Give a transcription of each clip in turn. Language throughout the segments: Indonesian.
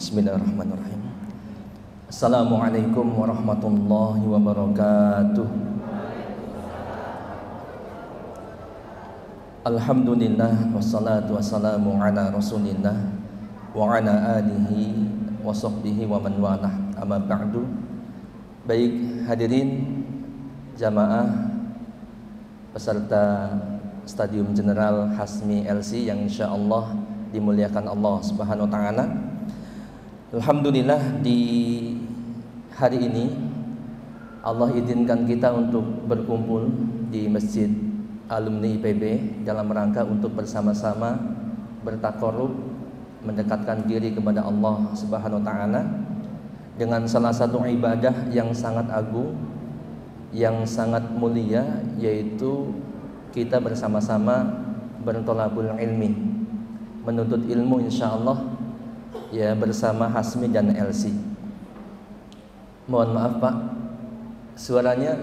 Bismillahirrahmanirrahim. Assalamualaikum warahmatullahi wabarakatuh. Alhamdulillah wassalatu wassalamu ala rasulillah wa ala alihi wa sahbihi wa man walah, amma ba'du. Baik hadirin jamaah peserta Stadium General Hasmi LC yang insyaallah dimuliakan Allah Subhanahu wa taala. Alhamdulillah di hari ini Allah izinkan kita untuk berkumpul di Masjid Alumni IPB dalam rangka untuk bersama-sama bertakarrub, mendekatkan diri kepada Allah Subhanahu wa taala dengan salah satu ibadah yang sangat agung, yang sangat mulia, yaitu kita bersama-sama bertolabul ilmi, menuntut ilmu insyaallah ya bersama Hasmi dan LC. Mohon maaf Pak, suaranya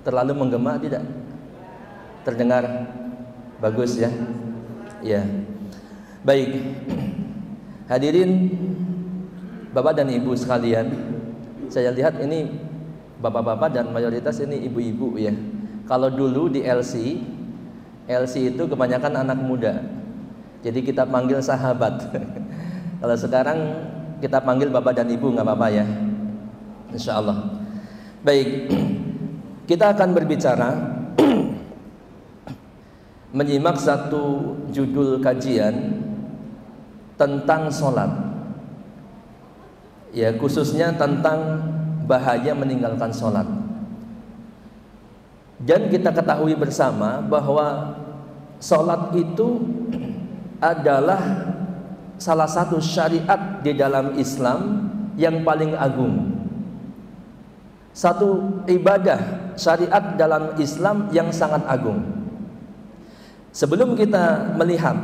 terlalu menggema tidak? Terdengar bagus ya? Ya. Baik. Hadirin Bapak dan Ibu sekalian, saya lihat ini bapak-bapak dan mayoritas ini ibu-ibu ya. Kalau dulu di LC itu kebanyakan anak muda. Jadi kita panggil sahabat. Kalau sekarang kita panggil bapak dan ibu, nggak apa-apa ya, insya Allah. Baik, kita akan berbicara menyimak satu judul kajian tentang sholat, ya khususnya tentang bahaya meninggalkan sholat. Dan kita ketahui bersama bahwa sholat itu adalah salah satu syariat di dalam Islam yang paling agung. Satu ibadah syariat dalam Islam yang sangat agung. Sebelum kita melihat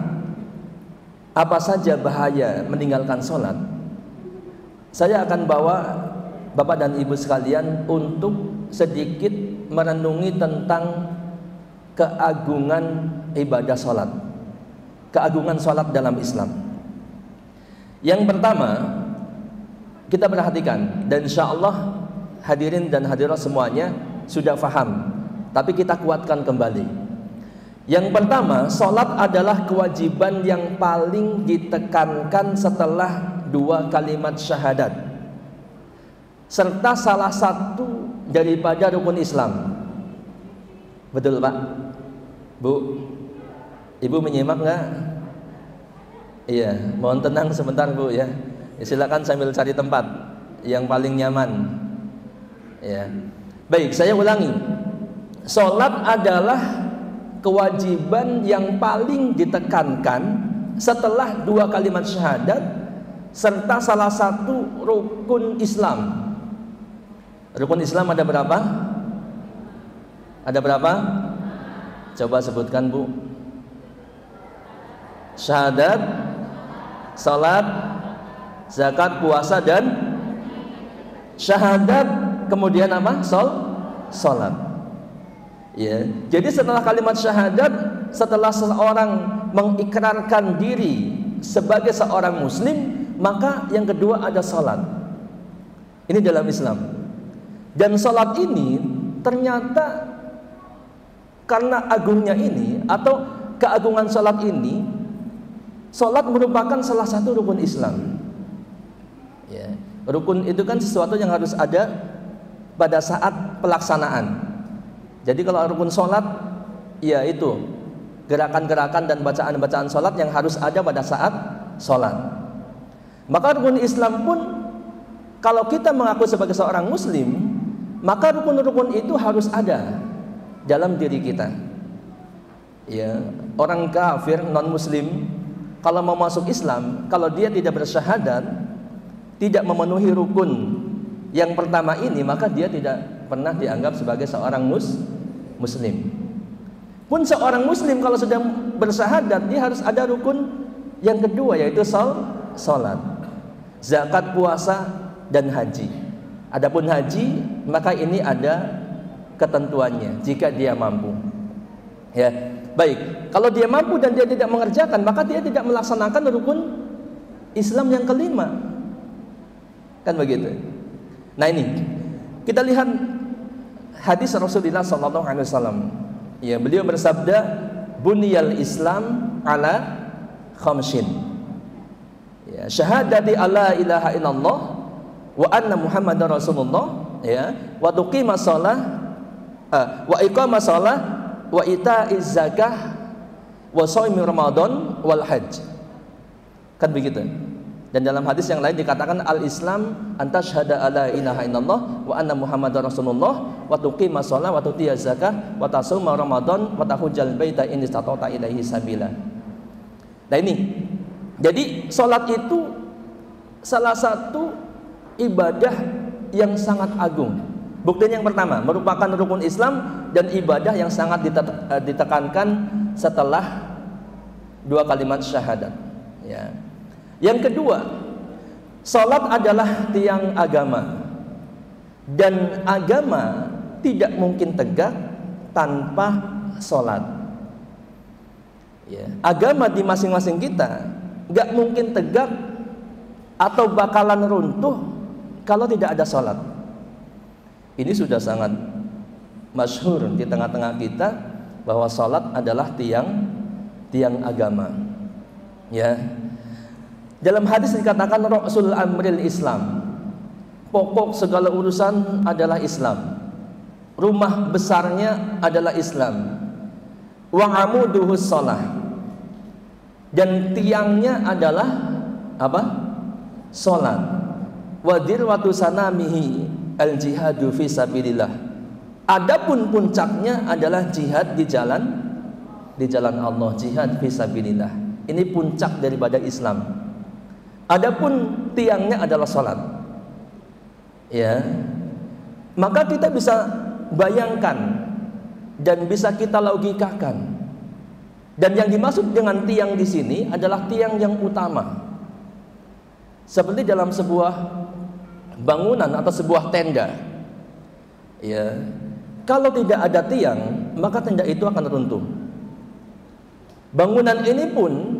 apa saja bahaya meninggalkan sholat, saya akan bawa Bapak dan Ibu sekalian untuk sedikit merenungi tentang keagungan ibadah sholat, keagungan sholat dalam Islam. Yang pertama, kita perhatikan, dan insya Allah hadirin dan hadirat semuanya sudah faham, tapi kita kuatkan kembali. Yang pertama, sholat adalah kewajiban yang paling ditekankan setelah dua kalimat syahadat, serta salah satu daripada rukun Islam. Betul Pak? Bu? Ibu menyimak nggak? Iya, mohon tenang sebentar Bu ya. Silakan sambil cari tempat yang paling nyaman. Ya. Baik, saya ulangi. Salat adalah kewajiban yang paling ditekankan setelah dua kalimat syahadat serta salah satu rukun Islam. Rukun Islam ada berapa? Ada berapa? Coba sebutkan Bu. Syahadat, salat, zakat, puasa, dan syahadat, kemudian apa? Salat. Ya. Jadi setelah kalimat syahadat, setelah seseorang mengikrarkan diri sebagai seorang muslim, maka yang kedua ada salat. Ini dalam Islam. Dan salat ini ternyata karena agungnya ini atau keagungan salat ini, salat merupakan salah satu rukun Islam. Ya. Rukun itu kan sesuatu yang harus ada pada saat pelaksanaan. Jadi kalau rukun salat, ya itu gerakan-gerakan dan bacaan-bacaan salat yang harus ada pada saat salat. Maka rukun Islam pun, kalau kita mengaku sebagai seorang muslim, maka rukun-rukun itu harus ada dalam diri kita. Ya, orang kafir non-muslim kalau mau masuk Islam, kalau dia tidak bersyahadat, tidak memenuhi rukun yang pertama ini, maka dia tidak pernah dianggap sebagai seorang muslim. Pun seorang muslim kalau sudah bersyahadat, dia harus ada rukun yang kedua, yaitu salat, zakat, puasa, dan haji. Adapun haji, maka ini ada ketentuannya jika dia mampu. Ya, baik. Kalau dia mampu dan dia tidak mengerjakan, maka dia tidak melaksanakan rukun Islam yang kelima, Kan begitu. Nah ini kita lihat hadis Rasulullah SAW. Ya, beliau bersabda, "Buniyal Islam ala khamsin." Ya, syahadati alla ilaha illallah wa anna Muhammadar Rasulullah, ya, wa tuqimas shalah, wa iqamas shalah, wa ita'iz zakah, wa shaumi Ramadan wal hajj. Kan begitu. Dan dalam hadis yang lain dikatakan al-Islam antasyhada alla ilaha illallah wa anna Muhammadar Rasulullah wa tuqimas shalah wa tutiyaz zakah wa tasuma Ramadan wa tahujjal baita in istata'ta ilaihi sabila. Nah ini. Jadi salat itu salah satu ibadah yang sangat agung. Buktinya yang pertama merupakan rukun Islam dan ibadah yang sangat ditekankan setelah dua kalimat syahadat, ya. Yang kedua, salat adalah tiang agama, dan agama tidak mungkin tegak tanpa salat. Ya, agama di masing-masing kita nggak mungkin tegak atau bakalan runtuh kalau tidak ada salat. Ini sudah sangat masyhur di tengah-tengah kita bahwa salat adalah tiang agama. Ya. Dalam hadis dikatakan Rasul Amril Islam, pokok segala urusan adalah Islam, rumah besarnya adalah Islam, wa amuduhus shalah, dan tiangnya adalah apa? Salat. Wa dirwatu sanamihi al jihadu fi sabilillah. Adapun puncaknya adalah jihad di jalan Allah, jihad fi sabilillah. Ini puncak daripada Islam. Adapun tiangnya adalah salat. Ya. Maka kita bisa bayangkan dan bisa kita logikakan. Dan yang dimaksud dengan tiang di sini adalah tiang yang utama. Seperti dalam sebuah bangunan atau sebuah tenda. Ya. Kalau tidak ada tiang, maka tenda itu akan runtuh. Bangunan ini pun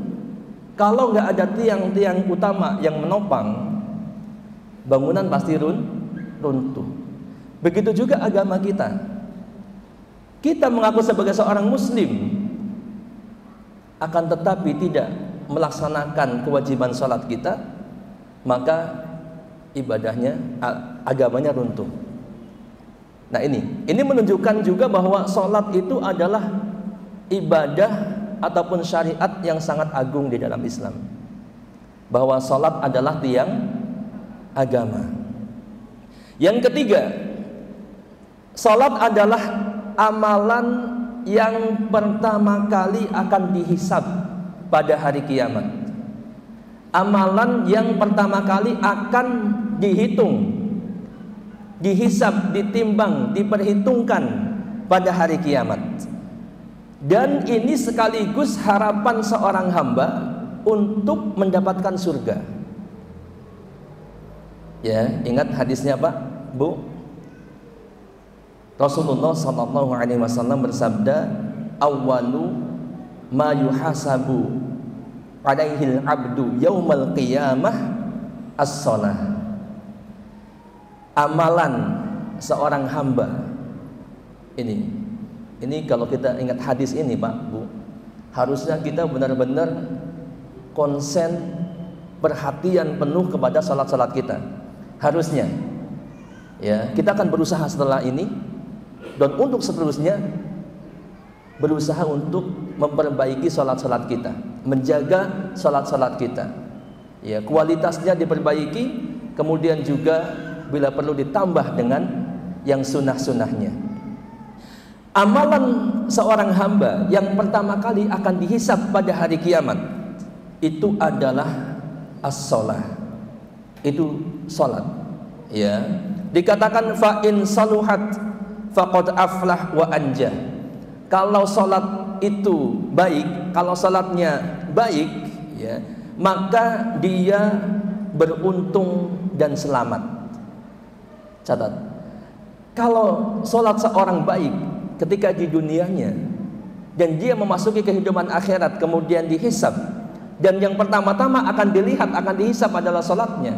kalau nggak ada tiang-tiang utama yang menopang, bangunan pasti runtuh. Begitu juga agama kita. Kita mengaku sebagai seorang muslim, akan tetapi tidak melaksanakan kewajiban sholat kita, maka ibadahnya, agamanya runtuh. Nah ini menunjukkan juga bahwa sholat itu adalah ibadah ataupun syariat yang sangat agung di dalam Islam, bahwa salat adalah tiang agama. Yang ketiga, salat adalah amalan yang pertama kali akan dihisab pada hari kiamat. Amalan yang pertama kali akan dihitung, dihisab, ditimbang, diperhitungkan pada hari kiamat. Dan ini sekaligus harapan seorang hamba untuk mendapatkan surga. Ya, ingat hadisnya Pak, Bu? Rasulullah SAW bersabda, "Awwalu ma yuhasabu alaihil abdu yaumal qiyamah as-shalah." Amalan seorang hamba ini kalau kita ingat hadis ini Pak, Bu, harusnya kita benar-benar konsen, perhatian penuh kepada salat-salat kita. Harusnya, ya, kita akan berusaha setelah ini dan untuk seterusnya berusaha untuk memperbaiki salat-salat kita, menjaga salat-salat kita. Ya, kualitasnya diperbaiki, kemudian juga bila perlu ditambah dengan yang sunnah-sunnahnya. Amalan seorang hamba yang pertama kali akan dihisab pada hari kiamat itu adalah as-shalah. Itu salat. Ya. Dikatakan fa in saluhat faqad aflah wa anja. Kalau salat itu baik, kalau salatnya baik, ya, maka dia beruntung dan selamat. Catat. Kalau salat seorang baik ketika di dunianya dan dia memasuki kehidupan akhirat kemudian dihisab, dan yang pertama-tama akan dilihat, akan dihisab adalah salatnya,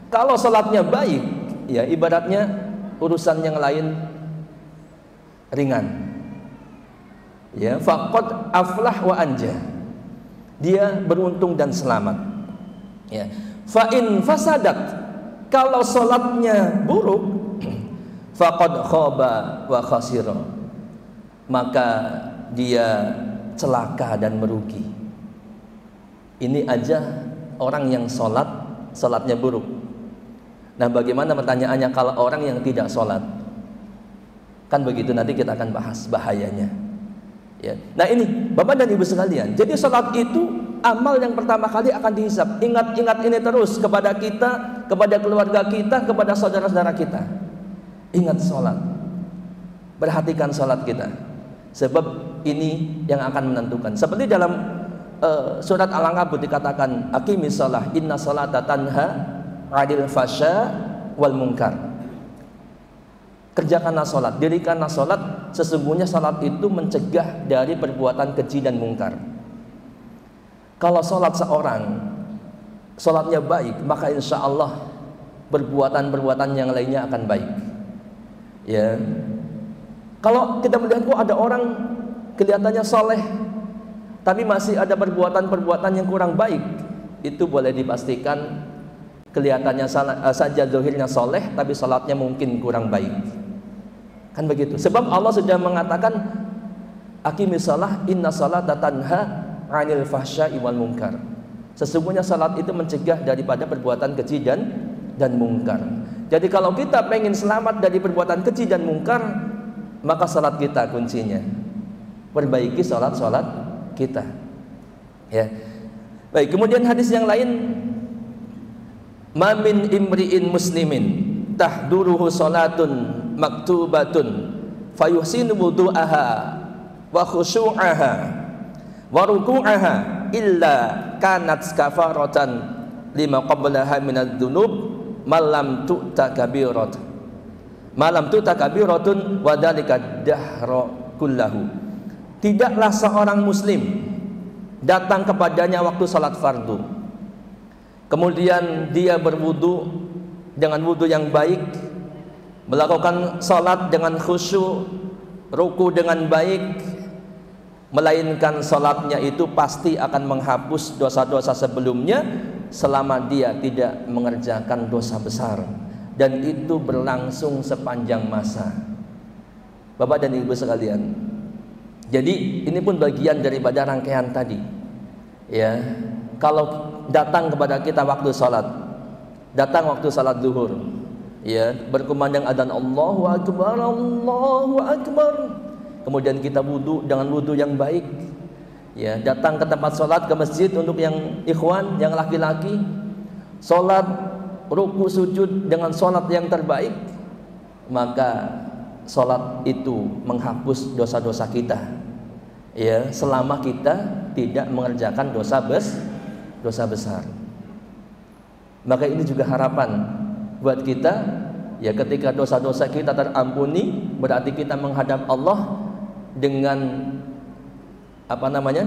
Kalau salatnya baik, ya ibaratnya urusan yang lain ringan. Ya, faqad aflah wa anja. Dia beruntung dan selamat. Ya. Fa in fasadat, kalau salatnya buruk, faqad khaba wa khasira, maka dia celaka dan merugi. Ini aja orang yang salatnya buruk. Nah, bagaimana pertanyaannya kalau orang yang tidak salat? Kan begitu, nanti kita akan bahas bahayanya. Ya. Nah ini Bapak dan Ibu sekalian, jadi salat itu amal yang pertama kali akan dihisab. Ingat ini terus kepada kita, kepada keluarga kita, kepada saudara-saudara kita. Ingat salat, perhatikan salat kita, sebab ini yang akan menentukan. Seperti dalam surat Al-Ankabut dikatakan, aqimis shalah inna sholata tanha 'anil fasya wal munkar. Kerjakanlah salat, dirikanlah salat, sesungguhnya salat itu mencegah dari perbuatan keji dan mungkar. Kalau salat seorang, salatnya baik, maka insya Allah perbuatan-perbuatan yang lainnya akan baik. Ya, kalau kita melihat kok ada orang kelihatannya soleh, tapi masih ada perbuatan-perbuatan yang kurang baik, itu boleh dipastikan kelihatannya saja zahirnya soleh, tapi salatnya mungkin kurang baik. Kan begitu. Sebab Allah sudah mengatakan, aqimis shalah inna sholata tanha 'anil fahsya'i wal munkar. Sesungguhnya salat itu mencegah daripada perbuatan keji dan mungkar. Jadi kalau kita pengen selamat dari perbuatan keji dan mungkar, maka salat kita kuncinya. Perbaiki salat kita. Ya. Baik, kemudian hadis yang lain, ma min imri'in muslimin tahduruhu salatun maktubatun fayuhsinu wudu'aha wa khusyu'aha wa ruku'aha illa kanat kafaratan lima qablaha minadz dzunub malam tu'ta kabiratun wa dzalika dahra kullahu. Tidaklah seorang muslim datang kepadanya waktu salat fardu, kemudian dia berwudu dengan wudu yang baik, melakukan salat dengan khusyuk, ruku dengan baik, melainkan salatnya itu pasti akan menghapus dosa-dosa sebelumnya selama dia tidak mengerjakan dosa besar, dan itu berlangsung sepanjang masa. Bapak dan Ibu sekalian, jadi ini pun bagian daripada rangkaian tadi. Ya, kalau datang kepada kita waktu salat, datang waktu salat zuhur, ya, berkumandang adzan Allahu Akbar, Allahu Akbar, kemudian kita wudu dengan wudu yang baik, ya, datang ke tempat sholat, ke masjid untuk yang ikhwan, yang laki-laki, sholat ruku sujud dengan sholat yang terbaik, maka sholat itu menghapus dosa-dosa kita, ya, selama kita tidak mengerjakan dosa besar. Maka ini juga harapan buat kita, ya, ketika dosa-dosa kita terampuni, berarti kita menghadap Allah dengan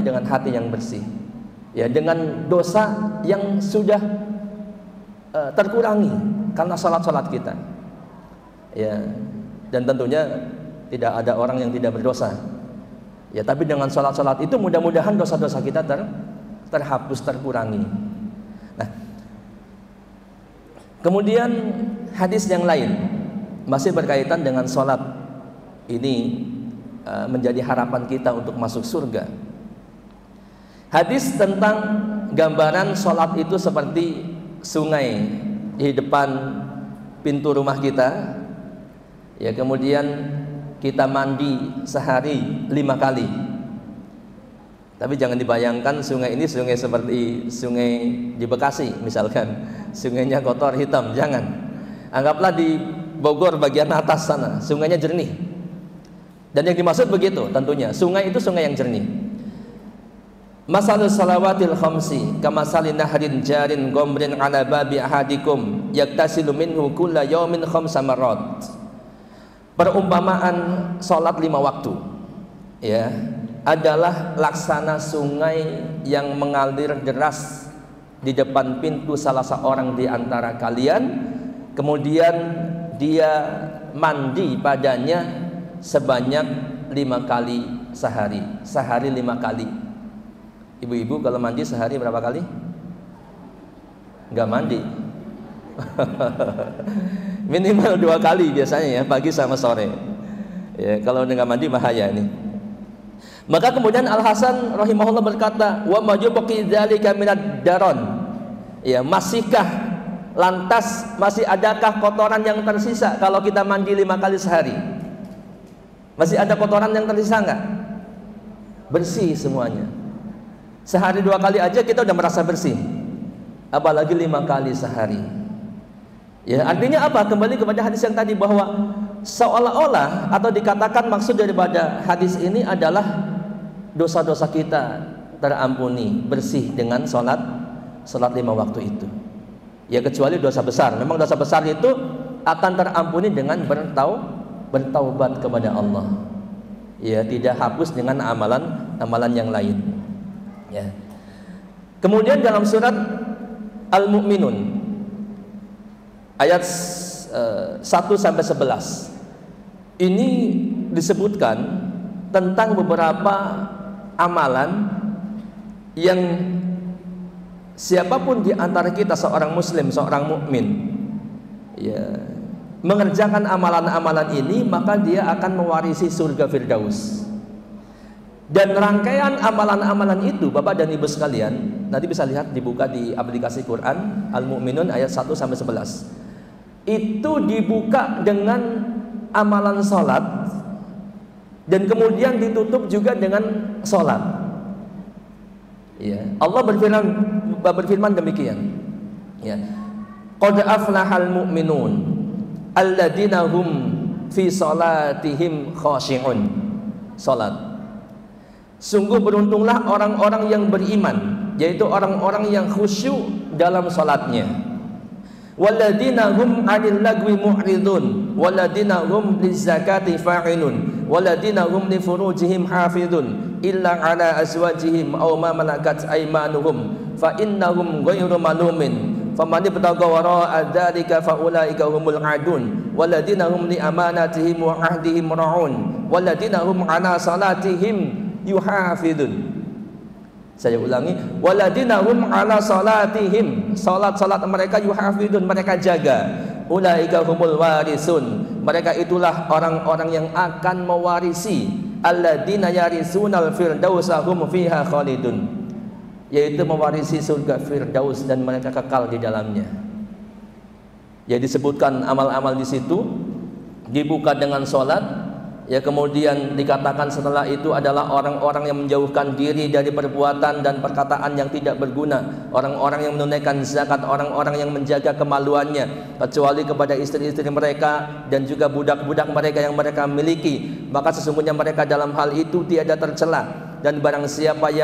dengan hati yang bersih, ya, dengan dosa yang sudah terkurangi karena salat-salat kita, ya, dan tentunya tidak ada orang yang tidak berdosa, ya, tapi dengan salat-salat itu mudah-mudahan dosa-dosa kita terhapus, terkurangi. Nah, kemudian hadis yang lain masih berkaitan dengan salat ini, menjadi harapan kita untuk masuk surga. Hadis tentang gambaran salat itu seperti sungai di depan pintu rumah kita, ya, kemudian kita mandi sehari 5 kali. Tapi jangan dibayangkan sungai ini sungai seperti sungai di Bekasi misalkan, sungainya kotor hitam, jangan. Anggaplah di Bogor bagian atas sana sungainya jernih. Dan yang dimaksud begitu tentunya, sungai itu sungai yang jernih. Masalus salawatil khamsi kamasali nahrin jarin gomrin ala babi ahadikum yaktasilu minhu kulla yawmin khamsa marrat. Perumpamaan salat 5 waktu, ya, adalah laksana sungai yang mengalir deras di depan pintu salah seorang di antara kalian, kemudian dia mandi padanya sebanyak 5 kali sehari. Sehari 5 kali. Ibu-ibu kalau mandi sehari berapa kali? Enggak mandi. Minimal 2 kali biasanya ya, pagi sama sore. Ya, kalau enggak mandi bahaya ini. Maka kemudian Al Hasan rahimahullah berkata, wa majubqi dzalika minad daron. Ya, masihkah lantas masih adakah kotoran yang tersisa kalau kita mandi 5 kali sehari? Masih ada kotoran yang tersisa enggak? Bersih semuanya. Sehari 2 kali aja kita udah merasa bersih, apalagi 5 kali sehari. Ya, artinya apa? Kembali kepada hadis yang tadi, bahwa seolah-olah atau dikatakan maksud daripada hadis ini adalah dosa-dosa kita terampuni, bersih dengan sholat 5 waktu itu. Ya, kecuali dosa besar. Memang dosa besar itu akan terampuni dengan bertaubat kepada Allah. Ya, tidak hapus dengan amalan yang lain. Ya. Kemudian dalam surat Al-Mu'minun ayat 1 sampai 11 ini disebutkan tentang beberapa amalan yang siapapun di antara kita, seorang muslim, seorang mukmin, ya, mengerjakan amalan-amalan ini, maka dia akan mewarisi surga Firdaus. Dan rangkaian amalan-amalan itu, Bapak dan Ibu sekalian, nanti bisa lihat, dibuka di aplikasi Quran Al-Mu'minun ayat 1 sampai 11. Itu dibuka dengan amalan salat, dan kemudian ditutup juga dengan salat. Ya, Allah berfirman demikian. Ya. Qad aflahal mu'minun alladzina hum fi salatihim khashi'un. Salat. Sungguh beruntunglah orang-orang yang beriman, yaitu orang-orang yang khusyuk dalam salatnya. Walladzina hum 'anil lagwi mu'ridun walladzina hum lizakati fa'ilun walladzina hum li furujihim hafizun illa 'ala azwajihim aw ma malakat aymanuhum fa innahum ghairu malumin faman ibtagha wara'a dzalika fa ulaika humul 'adun walladzina hum li amanatihim wa 'ahdihim ra'un walladzina hum 'ala salatihim yuhafizun. Saya ulangi, waladina hum ala salatihim, salat mereka yuhafidun, mereka jaga. Ulaika humul warisun, mereka itulah orang-orang yang akan mewarisi. Alladzina yarisunal firdausa hum fiha khalidun, yaitu mewarisi surga Firdaus dan mereka kekal di dalamnya. Ya, disebutkan amal-amal di situ, dibuka dengan salat. Ya, kemudian dikatakan setelah itu adalah orang-orang yang menjauhkan diri dari perbuatan dan perkataan yang tidak berguna, orang-orang yang menunaikan zakat, orang-orang yang menjaga kemaluannya kecuali kepada istri-istri mereka dan juga budak-budak mereka yang mereka miliki, maka sesungguhnya mereka dalam hal itu tiada tercela. Dan barang siapa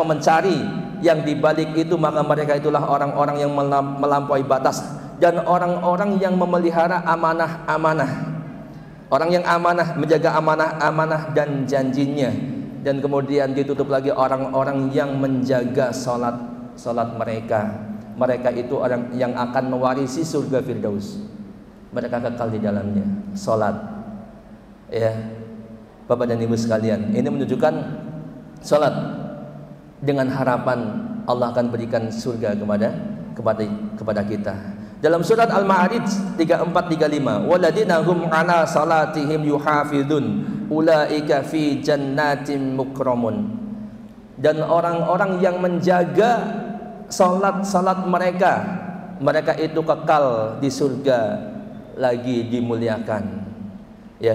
mencari yang dibalik itu, maka mereka itulah orang-orang yang melampaui batas dan orang-orang yang memelihara amanah-amanah. Orang yang amanah, menjaga amanah-amanah dan janjinya. Dan kemudian ditutup lagi orang-orang yang menjaga salat mereka. Mereka itu orang yang akan mewarisi surga Firdaus. Mereka kekal di dalamnya. Salat. Ya, Bapak dan Ibu sekalian, ini menunjukkan salat dengan harapan Allah akan berikan surga kepada kita. Dalam surat Al-Ma'arij 34-35, waladina hum 'ala salatihim yuhafizun ulaika fi jannatin mukramun. Dan orang-orang yang menjaga salat mereka itu kekal di surga, lagi dimuliakan. Ya.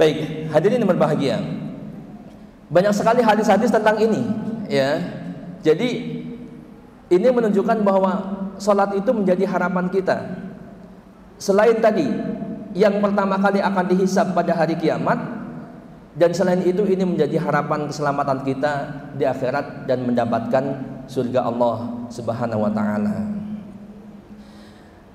Baik, hadirin yang berbahagia. Banyak sekali hadis-hadis tentang ini, ya. Jadi ini menunjukkan bahwa salat itu menjadi harapan kita. Selain tadi yang pertama kali akan dihisab pada hari kiamat, dan selain itu ini menjadi harapan keselamatan kita di akhirat dan mendapatkan surga Allah Subhanahu wa taala.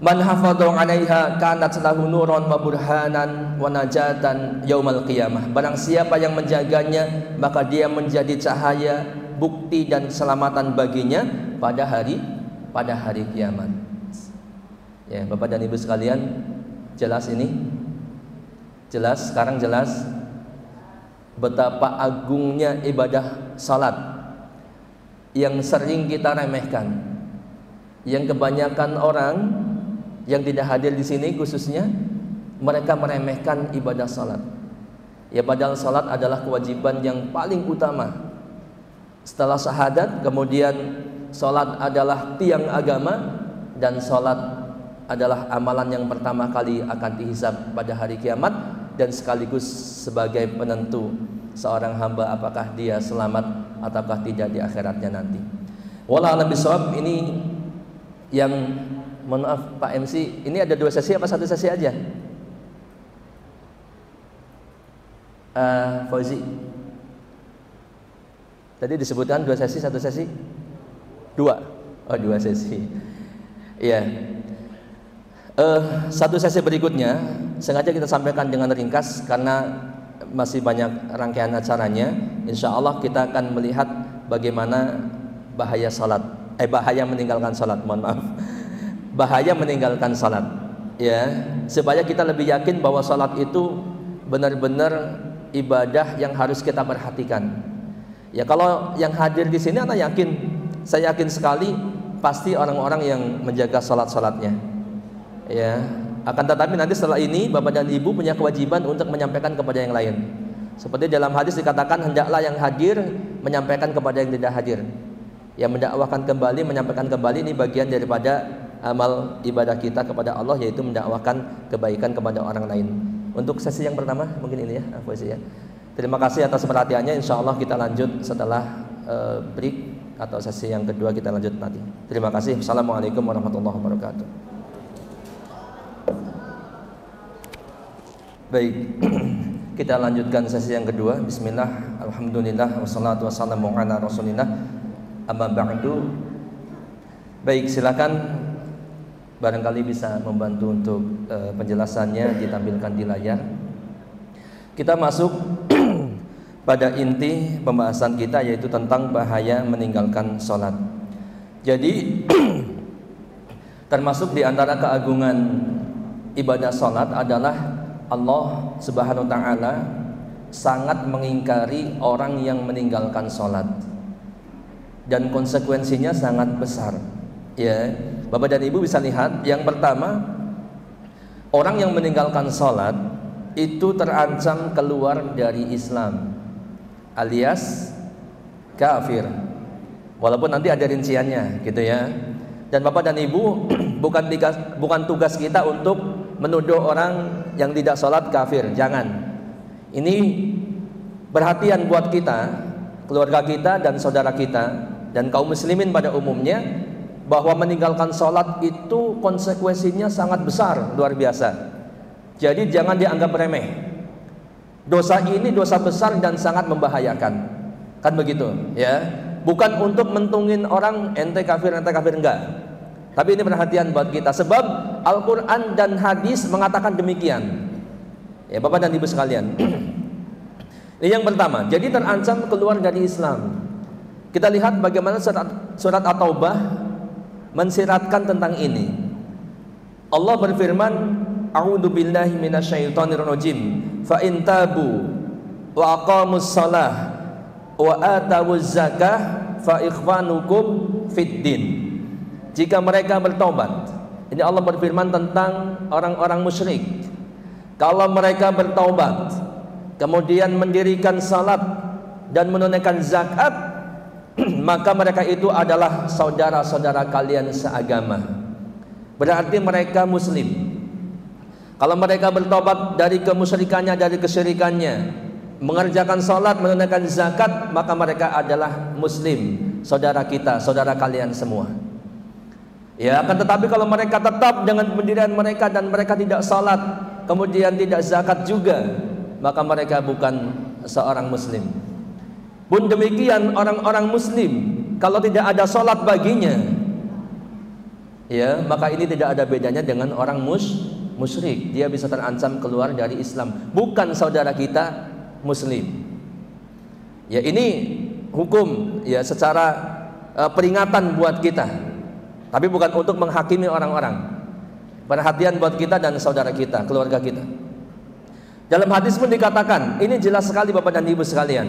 Man hafadhu 'alaiha kanat lahu nuran wa burhanan wa najatan yaumal qiyamah. Barang siapa yang menjaganya, maka dia menjadi cahaya bukti dan keselamatan baginya pada hari kiamat. Ya, Bapak dan Ibu sekalian, jelas ini? Jelas, sekarang jelas betapa agungnya ibadah salat yang sering kita remehkan, yang kebanyakan orang yang tidak hadir di sini khususnya mereka meremehkan ibadah salat. Ya, padahal salat adalah kewajiban yang paling utama setelah syahadat. Kemudian salat adalah tiang agama, dan salat adalah amalan yang pertama kali akan dihisab pada hari kiamat, dan sekaligus sebagai penentu seorang hamba apakah dia selamat ataukah tidak di akhiratnya nanti. Wallahu a'lam bishawab. Ini yang, mohon maaf Pak MC, ini ada 2 sesi apa 1 sesi aja? Fauzi, tadi disebutkan 2 sesi, 1 sesi? 2? Oh, 2 sesi. Iya. 1 sesi berikutnya sengaja kita sampaikan dengan ringkas karena masih banyak rangkaian acaranya. Insya Allah kita akan melihat bagaimana bahaya salat, bahaya meninggalkan salat, mohon maaf, bahaya meninggalkan salat, ya, supaya kita lebih yakin bahwa salat itu benar-benar ibadah yang harus kita perhatikan. Ya, kalau yang hadir di sini Anda yakin, saya yakin sekali pasti orang-orang yang menjaga salat-salatnya. Ya, akan tetapi nanti setelah ini Bapak dan Ibu punya kewajiban untuk menyampaikan kepada yang lain. Seperti dalam hadis dikatakan, hendaklah yang hadir menyampaikan kepada yang tidak hadir. Yang mendakwahkan kembali, menyampaikan kembali, ini bagian daripada amal ibadah kita kepada Allah, yaitu mendakwahkan kebaikan kepada orang lain. Untuk sesi yang pertama mungkin ini ya, ya. Terima kasih atas perhatiannya. Insya Allah kita lanjut setelah break, atau sesi yang kedua kita lanjut nanti. Terima kasih. Assalamualaikum warahmatullahi wabarakatuh. Baik, kita lanjutkan sesi yang kedua. Bismillah, alhamdulillah, wassalatu wassalamu ala rasulillah, amma ba'du. Baik, silakan barangkali bisa membantu untuk penjelasannya ditampilkan di layar. Kita masuk pada inti pembahasan kita, yaitu tentang bahaya meninggalkan sholat. Jadi termasuk di antara keagungan ibadah sholat adalah Allah Subhanahu wa ta'ala sangat mengingkari orang yang meninggalkan sholat, dan konsekuensinya sangat besar. Ya, Bapak dan Ibu bisa lihat, yang pertama, orang yang meninggalkan sholat itu terancam keluar dari Islam, alias kafir. Walaupun nanti ada rinciannya, gitu ya. Dan Bapak dan Ibu, bukan tugas kita untuk menuduh orang yang tidak sholat kafir, jangan. Ini perhatian buat kita, keluarga kita dan saudara kita, dan kaum muslimin pada umumnya, bahwa meninggalkan sholat itu konsekuensinya sangat besar, luar biasa. Jadi jangan dianggap remeh. Dosa ini dosa besar dan sangat membahayakan, kan begitu ya. Bukan untuk mentungin orang ente kafir enggak. Tapi ini perhatian buat kita, sebab Al-Quran dan hadis mengatakan demikian. Ya, Bapak dan Ibu sekalian. Ini yang pertama, jadi terancam keluar dari Islam. Kita lihat bagaimana surat At-Taubah mensiratkan tentang ini. Allah berfirman, a'udzu billahi minasyaitonir rajim, fa in tabu wa aqamus shalah wa atawuz zakah fa ikhwanukum fid din. Jika mereka bertobat, ini Allah berfirman tentang orang-orang musyrik. Kalau mereka bertobat, kemudian mendirikan salat dan menunaikan zakat, maka mereka itu adalah saudara-saudara kalian seagama. Berarti mereka muslim. Kalau mereka bertobat dari kemusyrikannya, dari kesyirikannya, mengerjakan salat, menunaikan zakat, maka mereka adalah muslim, saudara kita, saudara kalian semua. Ya, akan tetapi kalau mereka tetap dengan pendirian mereka dan mereka tidak salat, kemudian tidak zakat juga, maka mereka bukan seorang muslim. Pun demikian orang-orang muslim, kalau tidak ada salat baginya, ya, maka ini tidak ada bedanya dengan orang musyrik. Dia bisa terancam keluar dari Islam, bukan saudara kita muslim. Ya, ini hukum ya, secara peringatan buat kita, tapi bukan untuk menghakimi orang-orang. Perhatian buat kita dan saudara kita, keluarga kita. Dalam hadis pun dikatakan, ini jelas sekali Bapak dan Ibu sekalian,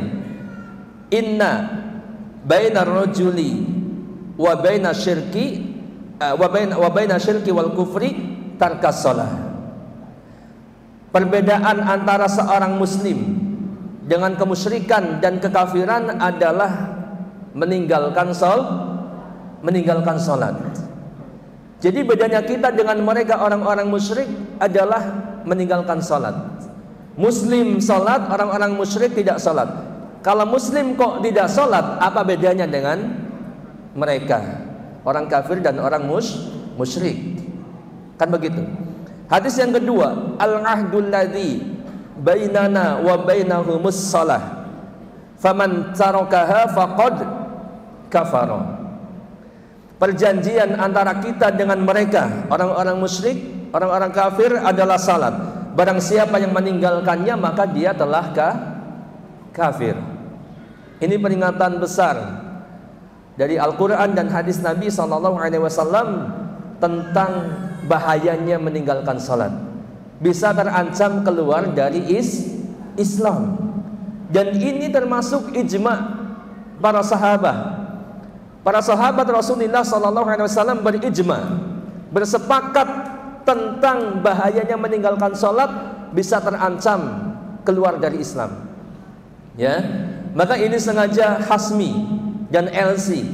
inna bainar rajuli wa baina syirki wa baina syirki wal kufri tarkas shalah. Perbedaan antara seorang muslim dengan kemusyrikan dan kekafiran adalah meninggalkan salat. Jadi bedanya kita dengan mereka orang-orang musyrik adalah meninggalkan salat. Muslim salat, orang-orang musyrik tidak salat. Kalau muslim kok tidak salat, apa bedanya dengan mereka orang kafir dan orang musyrik? Kan begitu. Hadis yang kedua, al-ahdul ladzi bainana wa bainahumus shalah faman tarakaha faqad kafara. Perjanjian antara kita dengan mereka orang-orang musyrik, orang-orang kafir adalah salat. Barang siapa yang meninggalkannya maka dia telah kafir. Ini peringatan besar dari Al-Quran dan hadis Nabi SAW tentang bahayanya meninggalkan salat. Bisa terancam keluar dari Islam. Dan ini termasuk ijma' para sahabat. Para sahabat Rasulullah SAW berijma, bersepakat tentang bahayanya meninggalkan salat, bisa terancam keluar dari Islam. Ya, maka ini sengaja Hasmi dan LC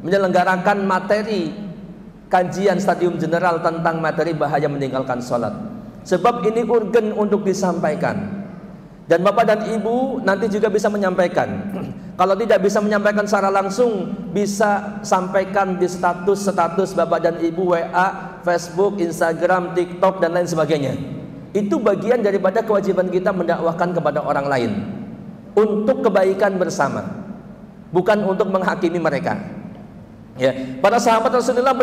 menyelenggarakan materi kajian stadium general tentang materi bahaya meninggalkan salat. Sebab ini urgen untuk disampaikan. Dan Bapak dan Ibu nanti juga bisa menyampaikan. Kalau tidak bisa menyampaikan secara langsung, bisa sampaikan di status Bapak dan Ibu, WA, Facebook, Instagram, TikTok dan lain sebagainya. Itu bagian daripada kewajiban kita mendakwahkan kepada orang lain untuk kebaikan bersama, bukan untuk menghakimi mereka. Ya, para sahabat Rasulullah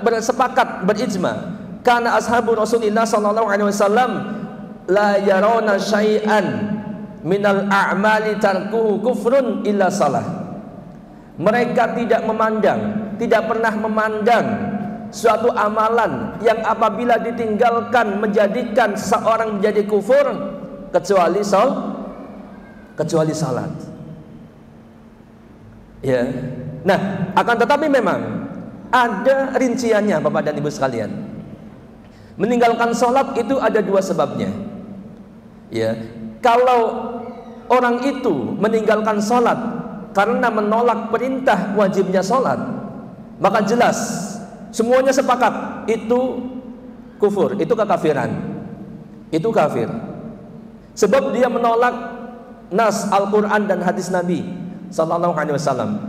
bersepakat, berijma, karena ashabu Rasulullah SAW la yarawna syai'an minal a'mali tarkuhu kufrun illa salah. Mereka tidak pernah memandang suatu amalan yang apabila ditinggalkan menjadikan seorang menjadi kufur kecuali salat. Ya. Nah, akan tetapi memang ada rinciannya Bapak dan Ibu sekalian. Meninggalkan salat itu ada dua sebabnya. Ya, kalau orang itu meninggalkan salat karena menolak perintah wajibnya salat, maka jelas semuanya sepakat itu kufur, itu kekafiran, itu kafir. Sebab dia menolak nas Al-Quran dan hadis Nabi SAW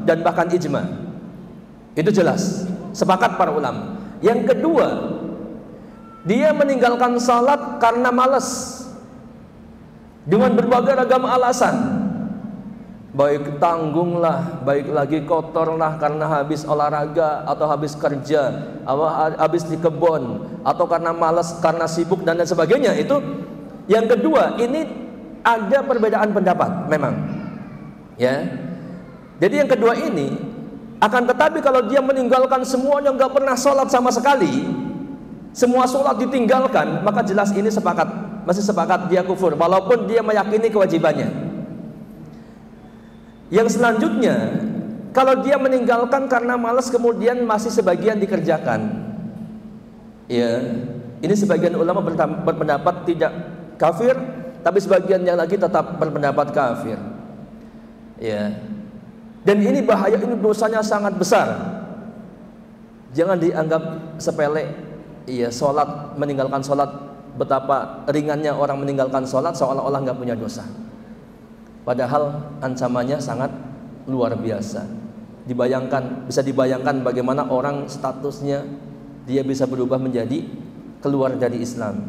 dan bahkan ijma. Itu jelas, sepakat para ulama. Yang kedua, dia meninggalkan salat karena malas, dengan berbagai ragam alasan. Baik tanggung lah, baik lagi kotor lah karena habis olahraga atau habis kerja, atau habis di kebun, atau karena malas, karena sibuk dan lain sebagainya. Itu yang kedua. Ini ada perbedaan pendapat memang. Ya. Jadi yang kedua ini, akan tetapi kalau dia meninggalkan semuanya, nggak pernah sholat sama sekali, semua sholat ditinggalkan, maka jelas ini masih sepakat dia kufur, walaupun dia meyakini kewajibannya. Yang selanjutnya, kalau dia meninggalkan karena malas kemudian masih sebagian dikerjakan, ya, ini sebagian ulama berpendapat tidak kafir, tapi sebagian yang lagi tetap berpendapat kafir. Ya, dan ini bahaya, ini dosanya sangat besar. Jangan dianggap sepele. Iya, sholat, meninggalkan sholat, betapa ringannya orang meninggalkan sholat seolah-olah nggak punya dosa. Padahal ancamannya sangat luar biasa. Bisa dibayangkan bagaimana orang statusnya dia bisa berubah menjadi keluar dari Islam.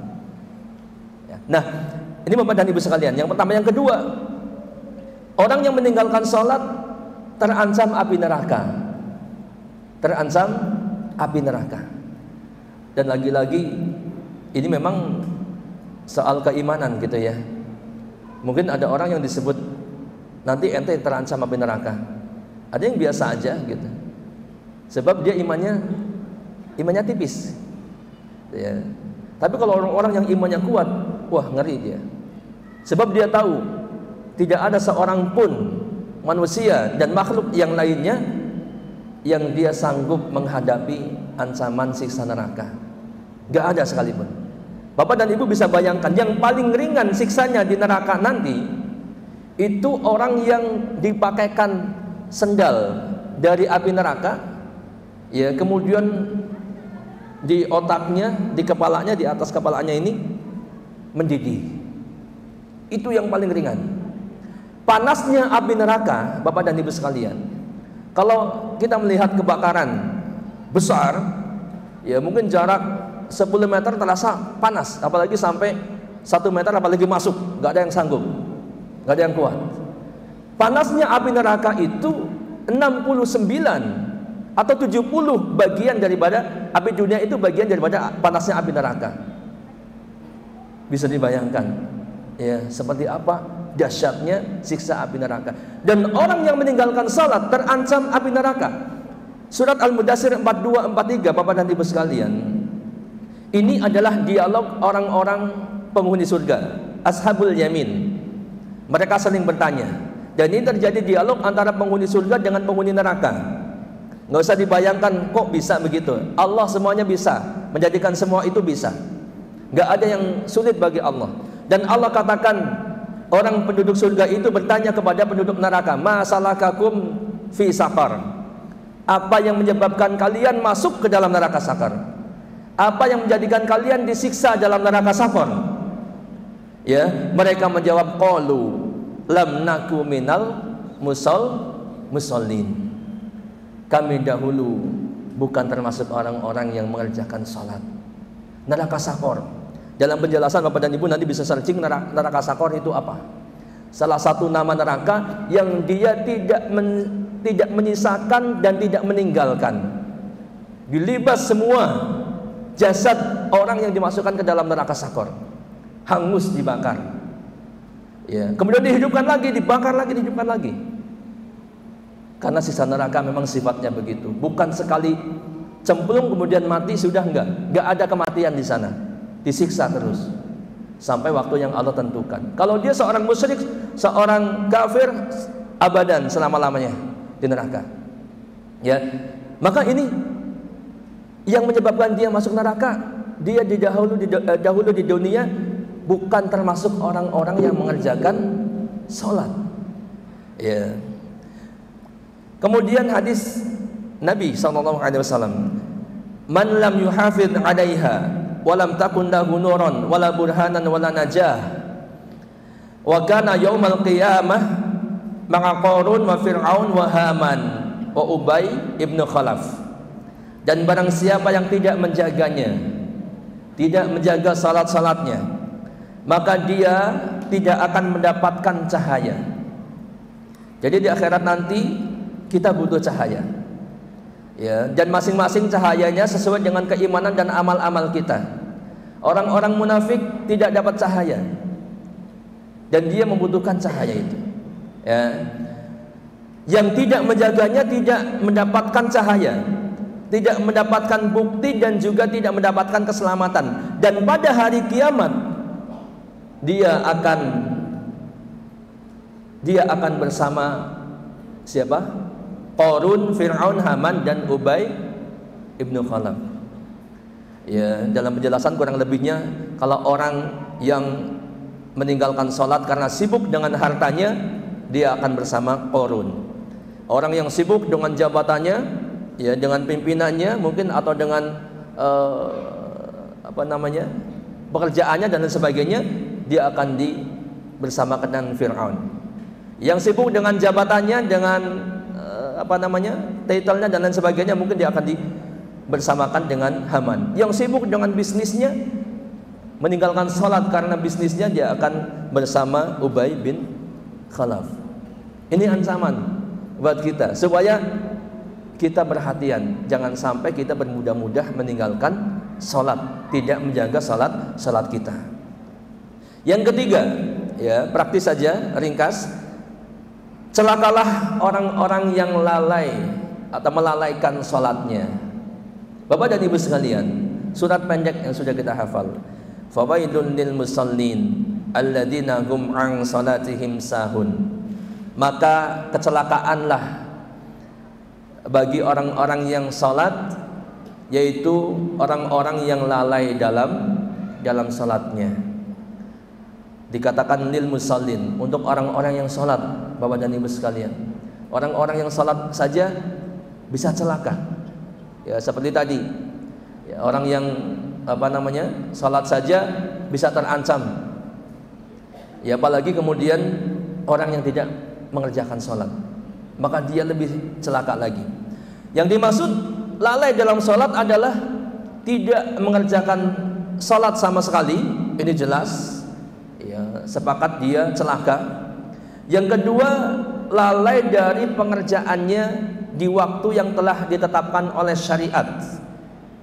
Ya. Nah, ini Bapak dan Ibu sekalian. Yang pertama, yang kedua, orang yang meninggalkan sholat terancam api neraka. Terancam api neraka. Dan lagi-lagi ini memang soal keimanan gitu ya. Mungkin ada orang yang disebut nanti ente terancam api neraka. Ada yang biasa aja gitu, sebab dia imannya tipis ya. Tapi kalau orang-orang yang imannya kuat, wah ngeri dia, sebab dia tahu tidak ada seorang pun manusia dan makhluk yang lainnya yang dia sanggup menghadapi ancaman siksa neraka. Gak ada sekalipun. Bapak dan Ibu bisa bayangkan, yang paling ringan siksanya di neraka nanti itu orang yang dipakaikan sendal dari api neraka ya, kemudian di otaknya, di kepalanya, di atas kepalanya ini mendidih. Itu yang paling ringan. Panasnya api neraka, Bapak dan Ibu sekalian, kalau kita melihat kebakaran besar ya, mungkin jarak 10 meter terasa panas, apalagi sampai 1 meter, apalagi masuk, gak ada yang sanggup, gak ada yang kuat. Panasnya api neraka itu 69 atau 70 bagian daripada api dunia, itu bagian daripada panasnya api neraka. Bisa dibayangkan ya, seperti apa dahsyatnya siksa api neraka. Dan orang yang meninggalkan salat terancam api neraka. Surat Al-Mudaththir 42-43, Bapak dan Ibu sekalian, ini adalah dialog orang-orang penghuni surga, ashabul yamin. Mereka saling bertanya, dan ini terjadi dialog antara penghuni surga dengan penghuni neraka. Nggak usah dibayangkan kok bisa begitu. Allah semuanya bisa, menjadikan semua itu bisa. Nggak ada yang sulit bagi Allah. Dan Allah katakan, orang penduduk surga itu bertanya kepada penduduk neraka, ma salakakum fi saqar, apa yang menyebabkan kalian masuk ke dalam neraka sakar? Apa yang menjadikan kalian disiksa dalam neraka saqar? Ya, mereka menjawab, qalu lam naku minal musallin. Kami dahulu bukan termasuk orang-orang yang mengerjakan salat. Neraka saqar. Dalam penjelasan Bapak dan Ibu nanti bisa searching neraka saqar itu apa. Salah satu nama neraka yang dia tidak menyisakan dan tidak meninggalkan. Dilibas semua jasad orang yang dimasukkan ke dalam neraka saqar, hangus, dibakar. Ya, kemudian dihidupkan lagi, dibakar lagi, dihidupkan lagi. Karena sisa neraka memang sifatnya begitu. Bukan sekali cemplung kemudian mati sudah, enggak ada kematian di sana. Disiksa terus sampai waktu yang Allah tentukan. Kalau dia seorang musyrik, seorang kafir, abadan, selama-lamanya di neraka. Ya, maka ini yang menyebabkan dia masuk neraka. Dia dahulu di dunia bukan termasuk orang-orang yang mengerjakan sholat. Ya. Kemudian hadis Nabi SAW, man lam yuhafid 'alaiha walam takun lahu nuran wala burhanan wala najah wa kana yaumal qiyamah ma'a Qarun wa Fir'aun wa Haman wa Ubay ibn Khalaf. Dan barang siapa yang tidak menjaganya, tidak menjaga salat-salatnya, maka dia tidak akan mendapatkan cahaya. Jadi di akhirat nanti kita butuh cahaya ya, dan masing-masing cahayanya sesuai dengan keimanan dan amal-amal kita. Orang-orang munafik tidak dapat cahaya dan dia membutuhkan cahaya itu ya. Yang tidak menjaganya tidak mendapatkan cahaya, tidak mendapatkan bukti dan juga tidak mendapatkan keselamatan. Dan pada hari kiamat dia akan bersama siapa? Qarun, Fir'aun, Haman dan Ubay ibnu Khalaf. Ya, dalam penjelasan kurang lebihnya, kalau orang yang meninggalkan sholat karena sibuk dengan hartanya, dia akan bersama Qarun. Orang yang sibuk dengan jabatannya, ya, dengan pimpinannya mungkin, atau dengan pekerjaannya dan lain sebagainya, dia akan bersamakan dengan Fir'aun. Yang sibuk dengan jabatannya, dengan title-nya dan lain sebagainya, mungkin dia akan bersamakan dengan Haman. Yang sibuk dengan bisnisnya, meninggalkan sholat karena bisnisnya, dia akan bersama Ubay bin Khalaf. Ini ancaman buat kita supaya kita perhatian, jangan sampai kita bermudah-mudah meninggalkan sholat, tidak menjaga sholat kita. Yang ketiga, ya, praktis saja, ringkas. Celakalah orang-orang yang lalai atau melalaikan sholatnya. Bapak dan Ibu sekalian, surat pendek yang sudah kita hafal. Fawailul lil musallin alladzina hum an salatihim sahun. Maka kecelakaanlah bagi orang-orang yang salat, yaitu orang-orang yang lalai dalam salatnya. Dikatakan lil musallin, untuk orang-orang yang salat, Bapak dan Ibu sekalian. Orang-orang yang salat saja bisa celaka. Ya, seperti tadi. Ya, orang yang salat saja bisa terancam. Ya, apalagi kemudian orang yang tidak mengerjakan salat, maka dia lebih celaka lagi. Yang dimaksud lalai dalam salat adalah tidak mengerjakan salat sama sekali. Ini jelas. Ya, sepakat dia celaka. Yang kedua, lalai dari pengerjaannya di waktu yang telah ditetapkan oleh syariat,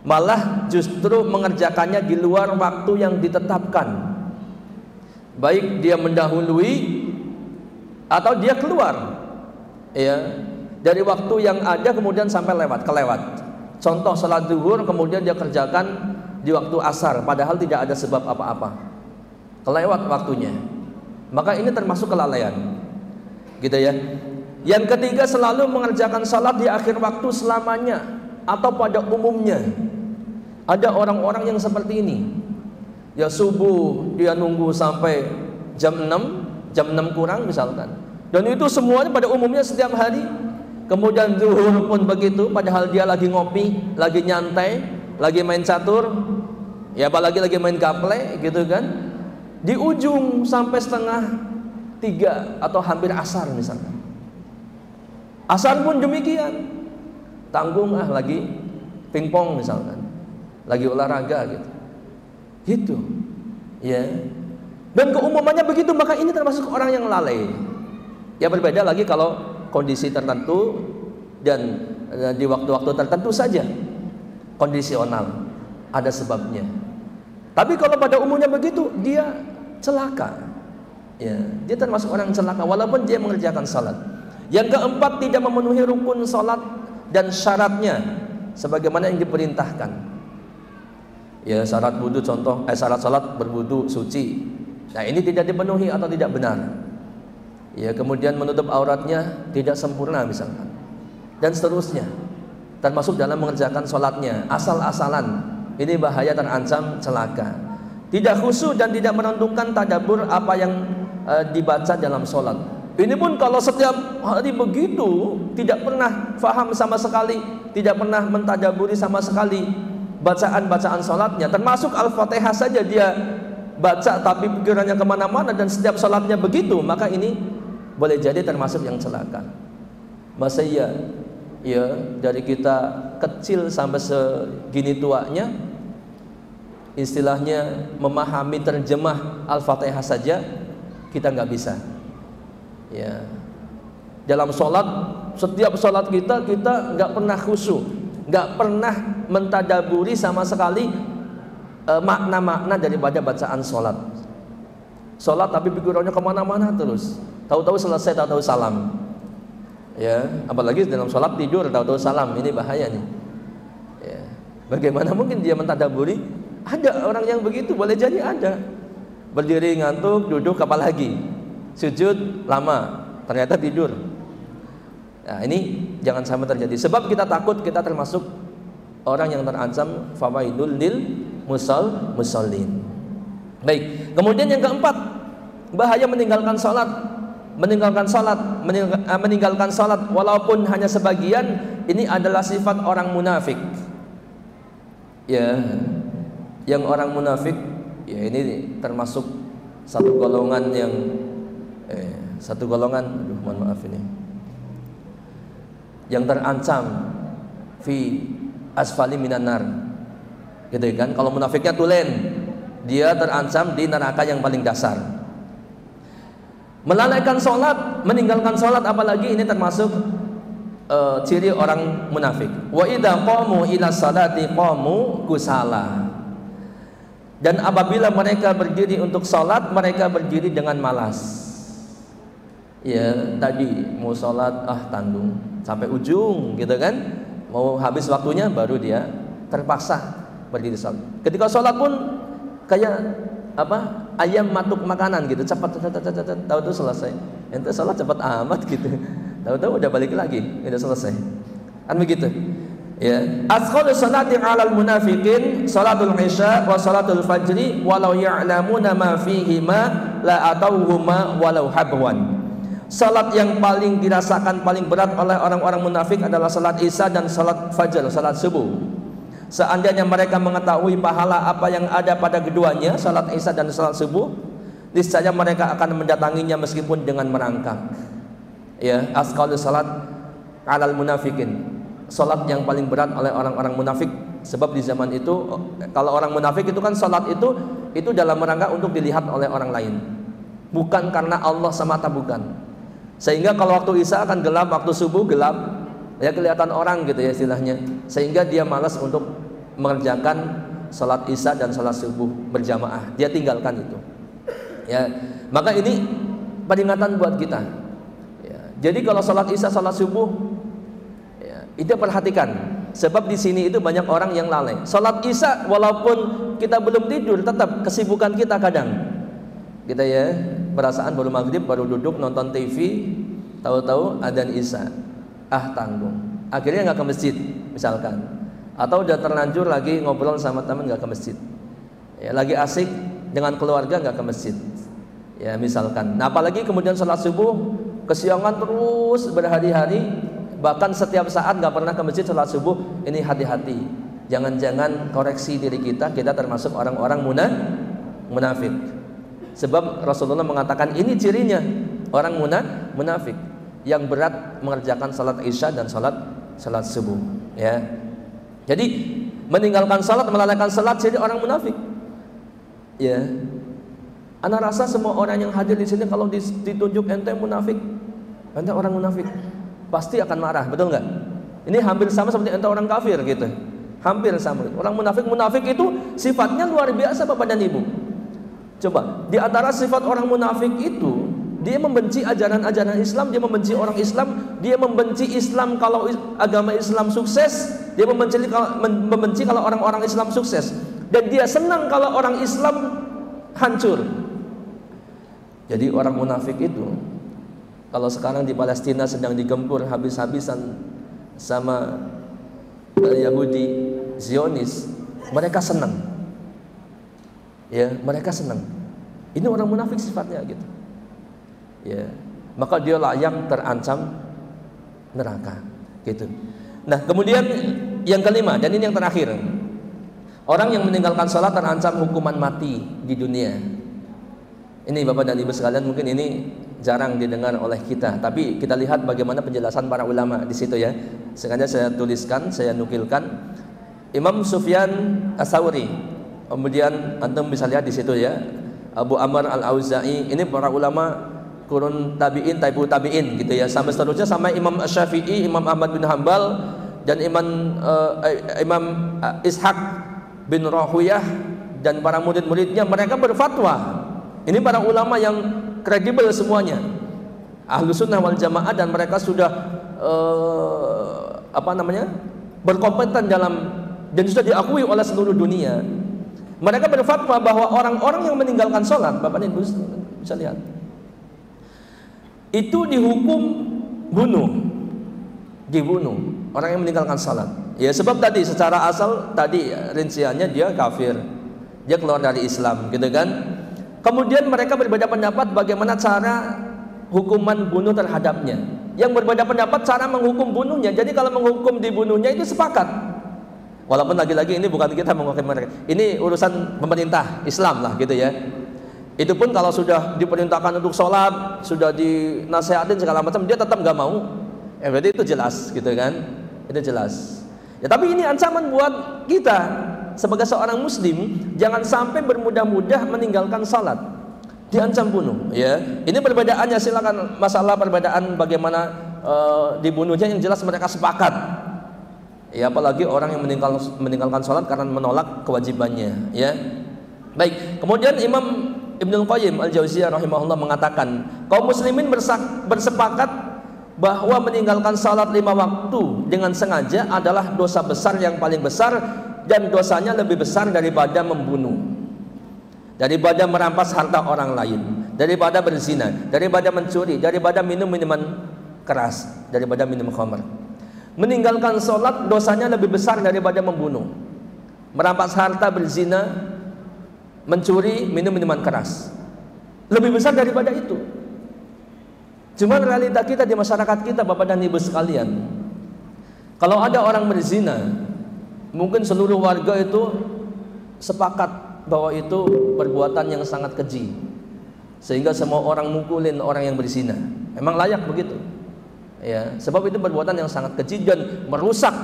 malah justru mengerjakannya di luar waktu yang ditetapkan. Baik dia mendahului atau dia keluar, ya, dari waktu yang ada kemudian sampai kelewat. Contoh salat zuhur kemudian dia kerjakan di waktu asar, padahal tidak ada sebab apa-apa, kelewat waktunya, maka ini termasuk kelalaian, gitu ya. Yang ketiga, selalu mengerjakan salat di akhir waktu selamanya atau pada umumnya. Ada orang-orang yang seperti ini. Ya, subuh dia nunggu sampai jam 6 kurang misalkan. Dan itu semuanya pada umumnya setiap hari. Kemudian zuhur pun begitu, padahal dia lagi ngopi, lagi nyantai, lagi main catur, ya apalagi lagi main gaple gitu kan. Di ujung sampai 2:30 atau hampir asar misalkan. Asar pun demikian, tanggung lagi pingpong misalkan, lagi olahraga gitu, ya. Dan keumumannya begitu, maka ini termasuk orang yang lalai. Ya, berbeda lagi kalau kondisi tertentu dan di waktu-waktu tertentu saja, kondisional, ada sebabnya. Tapi kalau pada umumnya begitu, dia celaka. Ya, dia termasuk orang yang celaka walaupun dia mengerjakan salat. Yang keempat, tidak memenuhi rukun salat dan syaratnya sebagaimana yang diperintahkan. Ya, syarat wudu contoh, syarat salat berwudu suci. Nah, ini tidak dipenuhi atau tidak benar. Ya, kemudian menutup auratnya tidak sempurna misalkan. Dan seterusnya. Termasuk dalam mengerjakan salatnya asal-asalan. Ini bahaya, terancam celaka. Tidak khusyuk dan tidak menentukan tadabbur apa yang dibaca dalam salat. Ini pun kalau setiap hari begitu, tidak pernah faham sama sekali, tidak pernah mentadaburi sama sekali bacaan-bacaan salatnya, termasuk Al-Fatihah saja dia baca tapi pikirannya kemana-mana dan setiap salatnya begitu, maka ini boleh jadi termasuk yang celaka. Masa ya dari kita kecil sampai segini tuanya, istilahnya memahami terjemah Al-Fatihah saja kita nggak bisa. Ya, dalam sholat, setiap sholat kita nggak pernah khusyuk, nggak pernah mentadaburi sama sekali makna-makna daripada bacaan sholat. Sholat tapi pikirannya kemana-mana terus. Tahu-tahu selesai, tahu-tahu salam. Ya, apalagi dalam sholat tidur, tahu-tahu salam. Ini bahaya nih. Ya, bagaimana mungkin dia mentadaburi? Ada orang yang begitu, boleh jadi ada. Berdiri ngantuk, duduk apalagi. Sujud lama, ternyata tidur. Nah, ini jangan sampai terjadi. Sebab kita takut kita termasuk orang yang terancam fawaidul lil musallin. Baik. Kemudian yang keempat, bahaya meninggalkan salat. Meninggalkan salat walaupun hanya sebagian, ini adalah sifat orang munafik. Ya, yang orang munafik, ya ini termasuk satu golongan yang mohon maaf ini, yang terancam fi asfali minan nar, gitu kan? Kalau munafiknya tulen, dia terancam di neraka yang paling dasar. Melalaikan sholat, meninggalkan sholat, apalagi ini termasuk ciri orang munafik. Wa idza qamu ila salati qamu kusala. Dan apabila mereka berdiri untuk sholat, mereka berdiri dengan malas. Ya tadi mau sholat tanggung sampai ujung gitu kan, mau habis waktunya baru dia terpaksa berdiri sholat. Ketika sholat pun kayak apa, ayam matuk makanan gitu, cepat tahu-tahu selesai. Ente sholat cepat amat gitu, tahu-tahu udah balik lagi, udah selesai kan begitu ya. Asqalu salati 'alal munafiqin salatul isya wa salatul fajri walau ya'lamuna ma fihi ma la atauhuma walau habwan. Salat yang paling dirasakan paling berat oleh orang-orang munafik adalah salat isya dan salat fajar, salat subuh. Seandainya mereka mengetahui pahala apa yang ada pada keduanya, salat isya dan salat subuh, niscaya mereka akan mendatanginya meskipun dengan merangkak. Ya, asqalu salat 'alal munafikin. Salat yang paling berat oleh orang-orang munafik, sebab di zaman itu kalau orang munafik itu kan salat itu dalam rangka untuk dilihat oleh orang lain. Bukan karena Allah semata, bukan. Sehingga kalau waktu isya akan gelap, waktu subuh gelap, ya kelihatan orang gitu ya istilahnya. Sehingga dia malas untuk mengerjakan salat isya dan salat subuh berjamaah. Dia tinggalkan itu. Ya, maka ini peringatan buat kita. Ya, jadi kalau salat isya, salat subuh, ya, itu perhatikan. Sebab di sini itu banyak orang yang lalai. Salat isya walaupun kita belum tidur, tetap kesibukan kita kadang. Kita ya perasaan baru maghrib, baru duduk nonton TV, tahu-tahu adzan isya, tanggung, akhirnya nggak ke masjid misalkan, atau udah terlanjur lagi ngobrol sama teman nggak ke masjid, ya, lagi asik dengan keluarga nggak ke masjid, ya misalkan. Nah, apalagi kemudian sholat subuh kesiangan terus berhari-hari, bahkan setiap saat nggak pernah ke masjid sholat subuh. Ini hati-hati, jangan-jangan koreksi diri kita termasuk orang-orang munafik. Sebab Rasulullah mengatakan ini cirinya orang munafik yang berat mengerjakan salat isya dan salat subuh. Ya, jadi meninggalkan salat, melalaikan salat jadi orang munafik. Ya, ana rasa semua orang yang hadir di sini kalau ditunjuk ente munafik, ente orang munafik, pasti akan marah, betul nggak? Ini hampir sama seperti ente orang kafir gitu, hampir sama. Orang munafik itu sifatnya luar biasa Bapak dan Ibu. Coba, di antara sifat orang munafik itu, dia membenci ajaran-ajaran Islam, dia membenci orang Islam, dia membenci Islam kalau agama Islam sukses, dia membenci kalau orang-orang Islam sukses, dan dia senang kalau orang Islam hancur. Jadi orang munafik itu, kalau sekarang di Palestina sedang digempur habis-habisan sama Yahudi Zionis, mereka senang. Ya, mereka senang. Ini orang munafik sifatnya gitu. Ya, maka dia layak terancam neraka gitu. Nah, kemudian yang kelima, dan ini yang terakhir, orang yang meninggalkan sholat terancam hukuman mati di dunia. Ini Bapak dan Ibu sekalian, mungkin ini jarang didengar oleh kita, tapi kita lihat bagaimana penjelasan para ulama di situ ya. Sengaja saya tuliskan, saya nukilkan. Imam Sufyan Ats-Tsauri, kemudian antum bisa lihat di situ ya, Abu Amr Al-Auza'i, ini para ulama kurun tabi'in, tabi'ut tabi'in gitu ya, sampai seterusnya sama Imam Syafi'i, Imam Ahmad bin Hanbal, dan Imam Ishaq bin Rahuyah dan para murid-muridnya. Mereka berfatwa. Ini para ulama yang kredibel semuanya, Ahlus Sunnah wal Jamaah, dan mereka sudah berkompeten dalam, dan sudah diakui oleh seluruh dunia. Mereka berfatwa bahwa orang-orang yang meninggalkan sholat, Bapak Ibu bisa lihat, itu dihukum dibunuh orang yang meninggalkan sholat. Ya, sebab tadi secara asal tadi rinciannya dia kafir, dia keluar dari Islam, gitu kan. Kemudian mereka berbeda pendapat bagaimana cara hukuman bunuh terhadapnya. Yang berbeda pendapat cara menghukum bunuhnya. Jadi kalau menghukum dibunuhnya itu sepakat. Walaupun lagi-lagi ini bukan kita menghukum mereka, ini urusan pemerintah Islam lah gitu ya. Itu pun kalau sudah diperintahkan untuk sholat, sudah dinasihatin segala macam, dia tetap nggak mau, ya berarti itu jelas gitu kan, itu jelas. Ya, tapi ini ancaman buat kita sebagai seorang muslim, jangan sampai bermudah-mudah meninggalkan sholat, diancam bunuh. Ya, ini perbedaannya, silakan masalah perbedaan bagaimana dibunuhnya, yang jelas mereka sepakat. Ya, apalagi orang yang meninggalkan sholat karena menolak kewajibannya. Ya, baik. Kemudian Imam Ibnul Qayyim Al-Jauziyah rahimahullah mengatakan, kaum muslimin bersepakat bahwa meninggalkan salat 5 waktu dengan sengaja adalah dosa besar yang paling besar, dan dosanya lebih besar daripada membunuh, daripada merampas harta orang lain, daripada berzina, daripada mencuri, daripada minum minuman keras, daripada minum khamr. Meninggalkan salat dosanya lebih besar daripada membunuh, merampas harta, berzina, mencuri, minum minuman keras. Lebih besar daripada itu. Cuma realita kita di masyarakat kita, Bapak dan Ibu sekalian, kalau ada orang berzina, mungkin seluruh warga itu sepakat bahwa itu perbuatan yang sangat keji, sehingga semua orang mukulin orang yang berzina. Memang layak begitu, ya, sebab itu perbuatan yang sangat keji dan merusak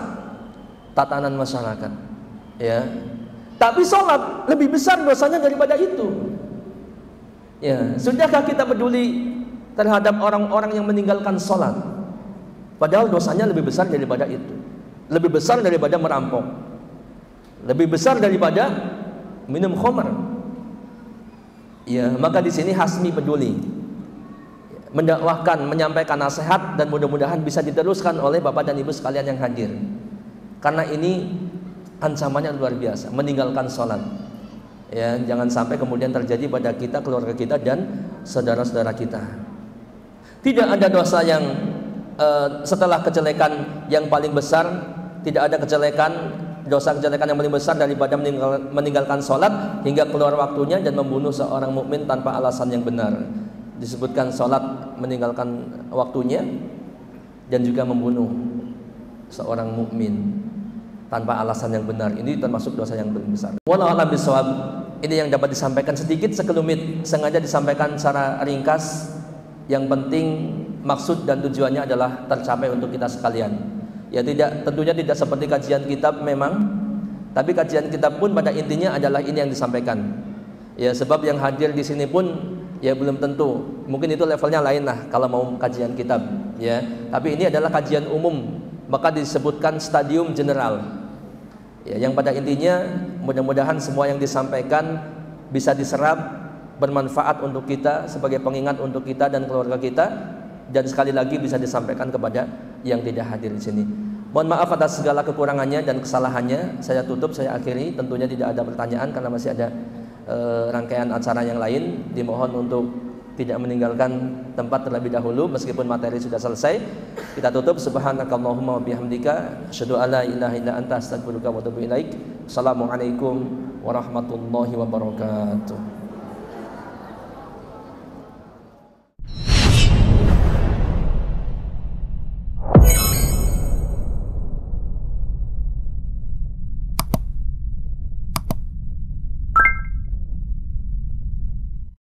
tatanan masyarakat, ya. Tapi sholat lebih besar dosanya daripada itu, ya. Sudahkah kita peduli terhadap orang-orang yang meninggalkan sholat, padahal dosanya lebih besar daripada itu, lebih besar daripada merampok, lebih besar daripada minum khamr, ya. Maka di sini Hasmi peduli mendakwahkan, menyampaikan nasihat, dan mudah-mudahan bisa diteruskan oleh Bapak dan Ibu sekalian yang hadir, karena ini ancamannya luar biasa, meninggalkan sholat, ya. Jangan sampai kemudian terjadi pada kita, keluarga kita, dan saudara-saudara kita. Tidak ada dosa yang setelah kejelekan yang paling besar, tidak ada dosa kejelekan yang paling besar daripada meninggalkan sholat hingga keluar waktunya dan membunuh seorang mukmin tanpa alasan yang benar. Disebutkan sholat meninggalkan waktunya dan juga membunuh seorang mukmin tanpa alasan yang benar. Ini termasuk dosa yang paling besar. Wallahu a'lam bishawab. Ini yang dapat disampaikan sedikit sekelumit, sengaja disampaikan secara ringkas. Yang penting maksud dan tujuannya adalah tercapai untuk kita sekalian. Ya, tentunya tidak seperti kajian kitab memang, tapi kajian kitab pun pada intinya adalah ini yang disampaikan. Ya, sebab yang hadir di sini pun ya belum tentu, mungkin itu levelnya lain lah kalau mau kajian kitab, ya. Tapi ini adalah kajian umum, maka disebutkan stadium general. Ya, yang pada intinya mudah-mudahan semua yang disampaikan bisa diserap, bermanfaat untuk kita, sebagai pengingat untuk kita dan keluarga kita, dan sekali lagi bisa disampaikan kepada yang tidak hadir di sini. Mohon maaf atas segala kekurangannya dan kesalahannya. Saya tutup, saya akhiri. Tentunya tidak ada pertanyaan karena masih ada rangkaian acara yang lain. Dimohon untuk tidak meninggalkan tempat terlebih dahulu meskipun materi sudah selesai. Kita tutup. Subhanakallahumma wa bihamdika asyhadu an la ilaha illa anta astaghfiruka wa atubu ilaik. Assalamualaikum warahmatullahi wabarakatuh.